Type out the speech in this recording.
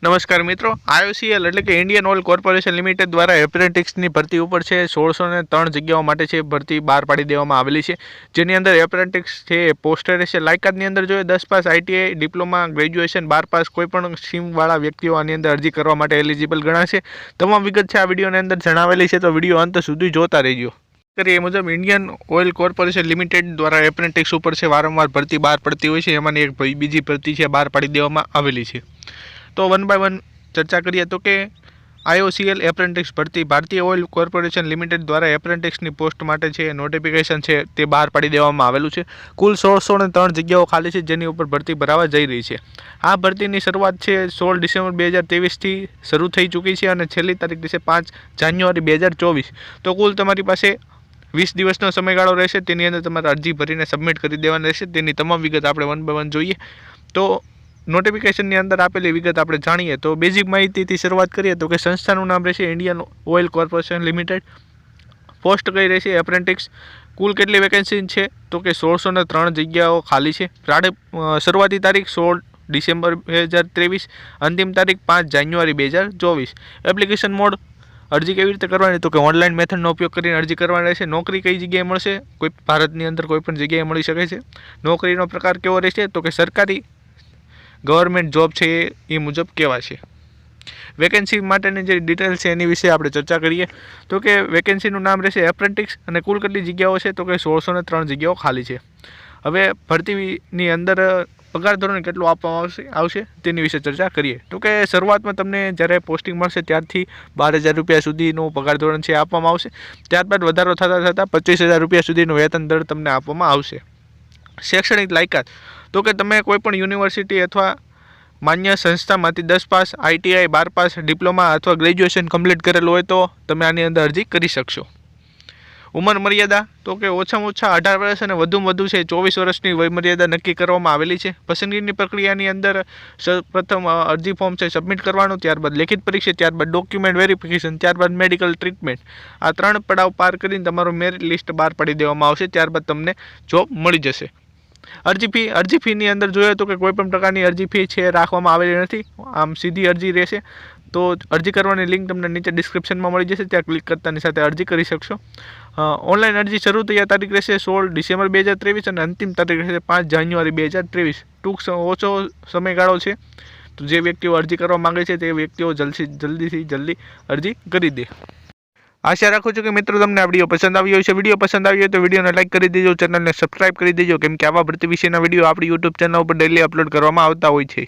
નમસ્કાર મિત્રો, IOCL એટલે કે ઇન્ડિયન ઓઇલ કોર્પોરેશન લિમિટેડ દ્વારા એપ્રેન્ટિક્સની ભરતી ઉપર છે 1603 જગ્યાઓ માટે છે ભરતી બહાર પાડી દેવામાં આવેલી છે, જેની અંદર એપ્રેન્ટિક્સ છે પોસ્ટેડ રહેશે. લાયકાતની અંદર જોઈએ 10 pass, ITI, diploma, graduation, 12 pass કોઈપણ સ્ટ્રીમવાળા વ્યક્તિઓ આની અંદર અરજી કરવા માટે એલિજિબલ ગણાશે. તમામ વિગત છે આ વિડીયોની અંદર જણાવેલી છે, તો વિડીયો અંત સુધી જોતા રહેજો. એ મુજબ ઇન્ડિયન ઓઇલ કોર્પોરેશન લિમિટેડ દ્વારા એપ્રેન્ટિક્સ ઉપર છે વારંવાર ભરતી બહાર પડતી હોય છે. એમાંની એક બીજી ભરતી છે બહાર પાડી દેવામાં આવેલી છે. તો વન બાય વન ચર્ચા કરીએ તો કે IOCL એપ્રેન્ટિક્સ ભરતી ભારતીય ઓઇલ કોર્પોરેશન લિમિટેડ દ્વારા એપ્રેન્ટિક્સની પોસ્ટ માટે છે નોટિફિકેશન છે તે બહાર પાડી દેવામાં આવેલું છે. કુલ 1603 જગ્યાઓ ખાલી છે, જેની ઉપર ભરતી ભરાવા જઈ રહી છે. આ ભરતીની શરૂઆત છે 16 ડિસેમ્બર 2023થી શરૂ થઈ ચૂકી છે અને છેલ્લી તારીખ છે 5 જાન્યુઆરી 2024. તો કુલ તમારી પાસે 20 દિવસનો સમયગાળો રહેશે. તેની અંદર તમારે અરજી ભરીને સબમિટ કરી દેવાની રહેશે. તેની તમામ વિગત આપણે વન બાય વન જોઈએ. તો નોટિફિકેશનની અંદર આપેલી વિગત આપણે જાણીએ તો બેઝિક માહિતીથી શરૂઆત કરીએ તો કે સંસ્થાનું નામ રહેશે Indian oil corporation limited. Post કઈ રહેશે એપ્રેન્ટિક્સ. કુલ કેટલી વેકેન્સી છે તો કે 1603 જગ્યાઓ ખાલી છે. શરૂઆતી તારીખ 16 ડિસેમ્બર 2023, અંતિમ તારીખ 5 જાન્યુઆરી 2024. એપ્લિકેશન મોડ અરજી કેવી રીતે કરવાની તો કે ઓનલાઈન મેથડનો ઉપયોગ કરીને અરજી કરવાની રહેશે. નોકરી કઈ જગ્યાએ મળશે? કોઈ ભારતની અંદર કોઈ પણ જગ્યાએ મળી શકે છે. નોકરીનો પ્રકાર કેવો રહેશે તો કે સરકારી ગવર્મેન્ટ જોબ છે એ મુજબ કહેવાશે. વેકેન્સી માટેની જે ડિટેલ છે એની વિશે આપણે ચર્ચા કરીએ તો કે વેકેન્સીનું નામ રહેશે એપ્રેન્ટિક્સ અને કુલ કેટલી જગ્યાઓ છે તો કે 1603 જગ્યાઓ ખાલી છે. હવે ભરતીની અંદર પગાર ધોરણ કેટલું આપવામાં આવશે તેની વિશે ચર્ચા કરીએ તો કે શરૂઆતમાં તમને જ્યારે પોસ્ટિંગ મળશે ત્યારથી 12,000 રૂપિયા સુધીનું પગાર ધોરણ છે આપવામાં આવશે. ત્યારબાદ વધારો થતાં 25,000 રૂપિયા સુધીનું વેતન દર તમને આપવામાં આવશે. શૈક્ષણિક લાયકાત તો કે તમે કોઈપણ યુનિવર્સિટી અથવા માન્ય સંસ્થામાંથી 10 પાસ, ITI, 12 પાસ, ડિપ્લોમા અથવા ગ્રેજ્યુએશન કમ્પ્લીટ કરેલું હોય તો તમે આની અંદર અરજી કરી શકશો. ઉંમર મર્યાદા તો કે ઓછામાં ઓછા 18 વર્ષ અને વધુમાં વધુ છે 24 વર્ષની વયમર્યાદા નક્કી કરવામાં આવેલી છે. પસંદગીની પ્રક્રિયાની અંદર પ્રથમ અરજી ફોર્મ છે સબમિટ કરવાનું, ત્યારબાદ લેખિત પરીક્ષા, ત્યારબાદ ડોક્યુમેન્ટ વેરિફિકેશન, ત્યારબાદ મેડિકલ ટ્રીટમેન્ટ. આ 3 પડાવ પાર કરીને તમારું મેરિટ લિસ્ટ બહાર પાડી દેવામાં આવશે. ત્યારબાદ તમને જોબ મળી જશે. અરજી ફીની અંદર જોઈએ તો કે કોઈ પણ પ્રકારની અરજી ફી છે રાખવામાં આવેલી નથી. આમ સીધી અરજી રહેશે. તો અરજી કરવાની લિંક તમને નીચે ડિસ્ક્રિપ્શનમાં મળી જશે, ત્યાં ક્લિક કરતાની સાથે અરજી કરી શકશો. ઓનલાઈન અરજી શરૂ થયા તારીખ રહેશે 16 ડિસેમ્બર 2023 અને અંતિમ તારીખ રહેશે 5 જાન્યુઆરી 2023. ટૂંક ઓછો સમયગાળો છે. તો જે વ્યક્તિઓ અરજી કરવા માંગે છે તે વ્યક્તિઓ જલ્દી અરજી કરી દે. આશા રાખું છું કે મિત્રો તમને આ વિડીયો પસંદ આવ્યો હશે. વિડીયો પસંદ આવ્યો હોય તો વિડીયોને લાઇક કરી દેજો, ચેનલને સબસ્ક્રાઇબ કરી દેજો, કેમ કે આવા ભરતી વિશેના વિડીયો આપણી YouTube ચેનલ ઉપર ડેલી અપલોડ કરવામાં આવતા હોય છે.